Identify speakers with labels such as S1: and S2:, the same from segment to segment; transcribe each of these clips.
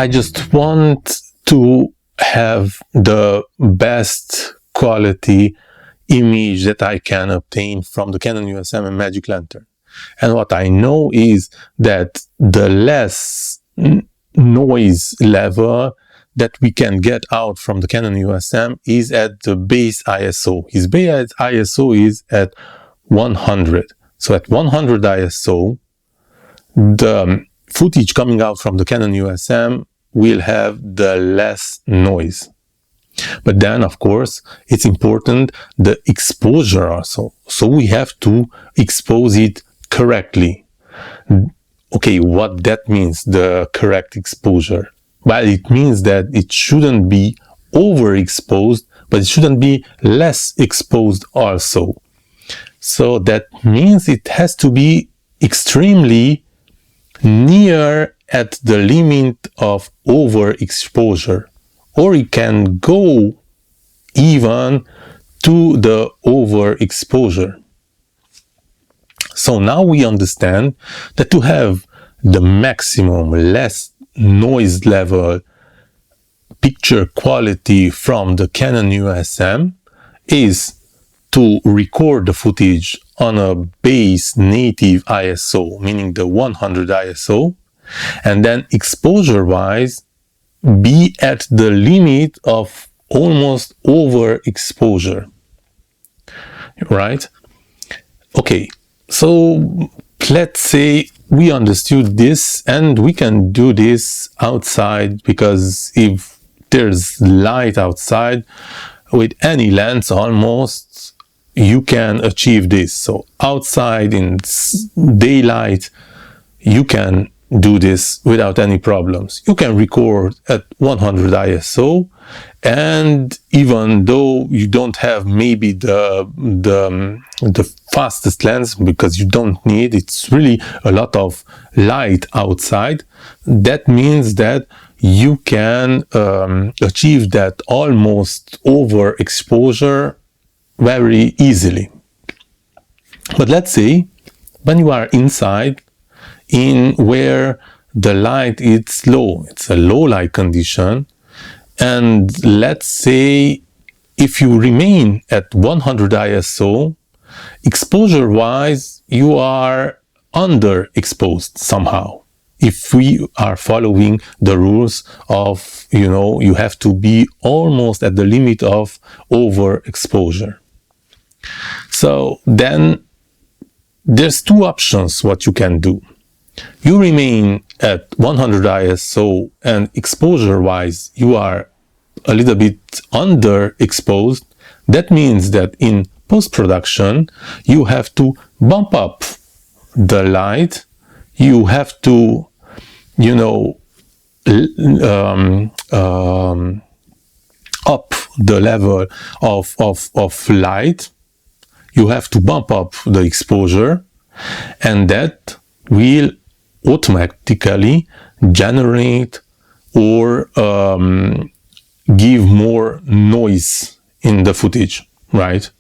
S1: I just want to have the best quality image that I can obtain from the Canon Eosm and Magic Lantern. And what I know is that the less noise level that we can get out from the Canon Eosm is at the base ISO. His base ISO is at 100. So at 100 ISO, the footage coming out from the Canon Eosm will have the less noise. But then, of course, it's important the exposure also. So we have to expose it correctly. Okay, what that means, the correct exposure? Well, it means that it shouldn't be overexposed, but it shouldn't be less exposed also. So that means it has to be extremely near at the limit of overexposure, or it can go even to the overexposure. So now we understand that to have the maximum less noise level picture quality from the Canon Eosm is to record the footage on a base native ISO, meaning the 100 ISO, and then exposure wise be at the limit of almost overexposure, right? Okay, so let's say we understood this and we can do this outside, because if there's light outside with any lens almost, you can achieve this. So outside in daylight, you can do this without any problems. You can record at 100 ISO, and even though you don't have maybe the fastest lens, because you don't need, it's really a lot of light outside, that means that you can achieve that almost overexposure very easily. But let's say when you are inside, in where the light is low, it's a low light condition, and let's say if you remain at 100 ISO, exposure wise you are underexposed somehow. If we are following the rules of, you have to be almost at the limit of overexposure. So then there's two options what you can do. You remain at 100 ISO and exposure wise you are a little bit underexposed. That means that in post-production you have to bump up the light, you have to up the level of light, you have to bump up the exposure, and that will automatically generate or give more noise in the footage, right?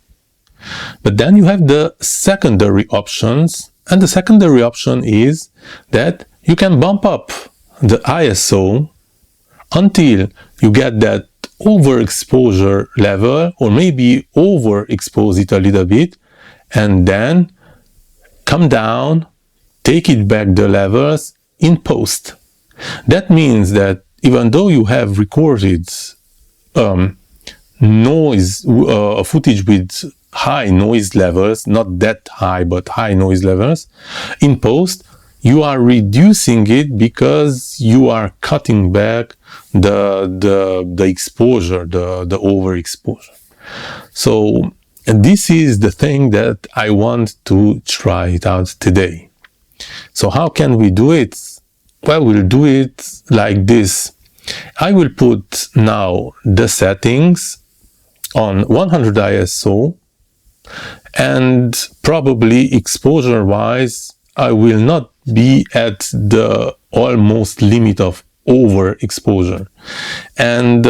S1: But then you have the secondary options, and the secondary option is that you can bump up the ISO until you get that overexposure level, or maybe overexpose it a little bit, and then come down, take it back the levels in post. That means that even though you have recorded noise footage with high noise levels, not that high but high noise levels, in post you are reducing it because you are cutting back the exposure, the overexposure. So this is the thing that I want to try it out today. So how can we do it? Well, we'll do it like this. I will put now the settings on 100 ISO, and probably exposure wise I will not be at the almost limit of overexposure, and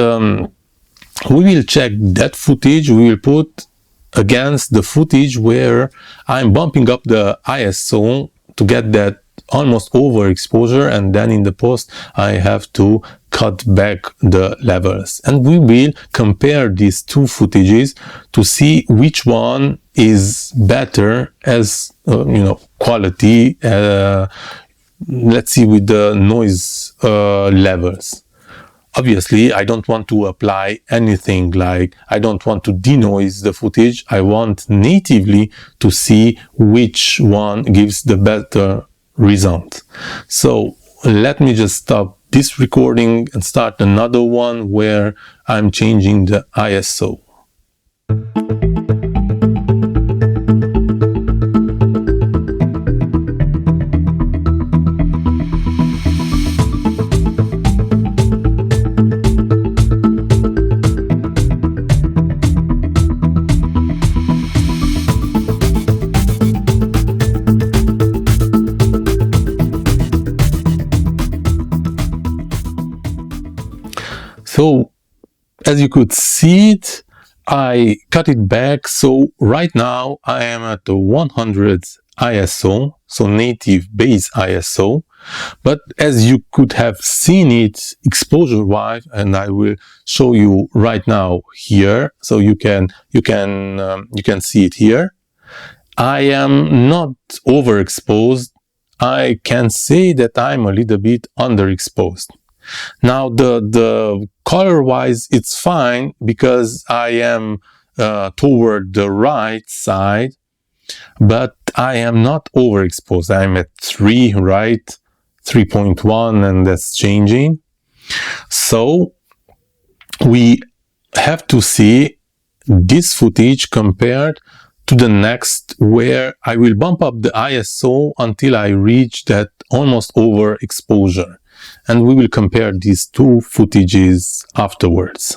S1: we will check that footage. We will put against the footage where I'm bumping up the ISO to get that almost overexposure, and then in the post I have to cut back the levels. And we will compare these two footages to see which one is better as quality. Let's see with the noise levels. Obviously, I don't want to apply anything, like I don't want to denoise the footage. I want natively to see which one gives the better result. So let me just stop this recording and start another one where I'm changing the ISO. So, as you could see it, I cut it back. So right now I am at the 100 ISO, so native base ISO. But as you could have seen it exposure-wise, and I will show you right now here, so you can see it here. I am not overexposed. I can say that I'm a little bit underexposed. Now the color-wise, it's fine because I am toward the right side, but I am not overexposed. I'm at 3, right? 3.1, and that's changing. So we have to see this footage compared to the next, where I will bump up the ISO until I reach that almost overexposure. And we will compare these two footages afterwards.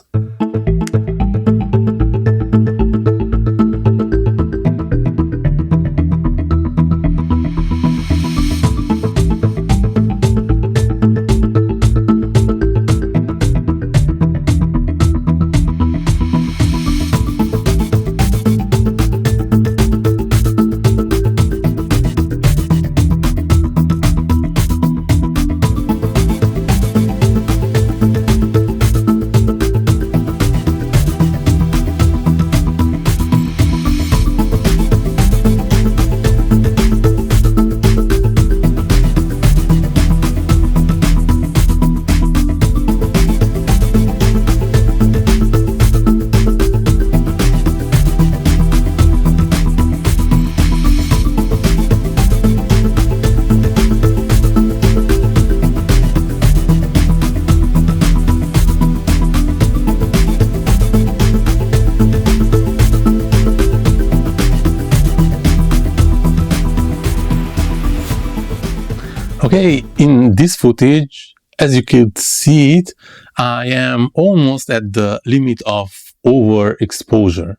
S1: Okay, in this footage, as you could see it, I am almost at the limit of overexposure,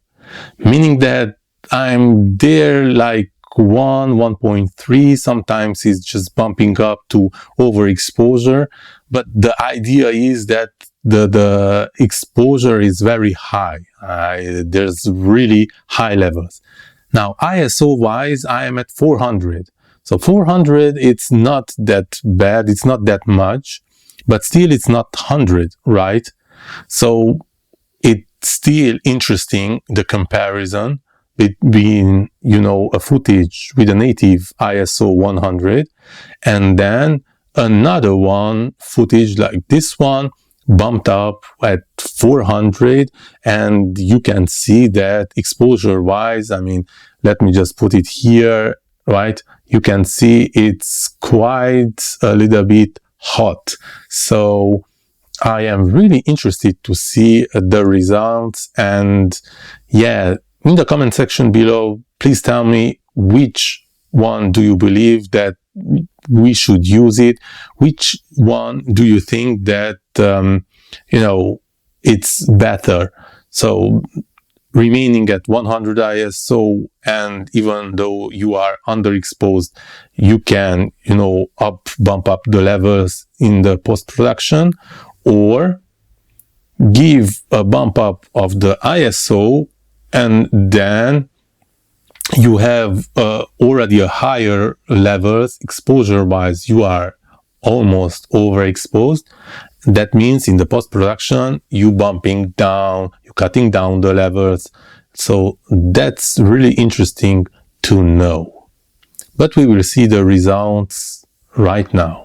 S1: meaning that I'm there like 1.3, sometimes it's just bumping up to overexposure, but the idea is that the exposure is very high. There's really high levels. Now, ISO wise, I am at 400. So 400, it's not that bad, it's not that much, but still it's not 100, right? So it's still interesting, the comparison between, a footage with a native ISO 100 and then another one, footage like this one, bumped up at 400, and you can see that exposure wise, let me just put it here, right? You can see it's quite a little bit hot. So I am really interested to see the results. And yeah, in the comment section below, please tell me which one do you believe that we should use it? Which one do you think that, it's better? So remaining at 100 ISO, and even though you are underexposed, you can, bump up the levels in the post-production, or give a bump up of the ISO and then you have already a higher levels exposure wise, you are almost overexposed. That means in the post-production you bumping down, you cutting down the levels. So that's really interesting to know. But we will see the results right now.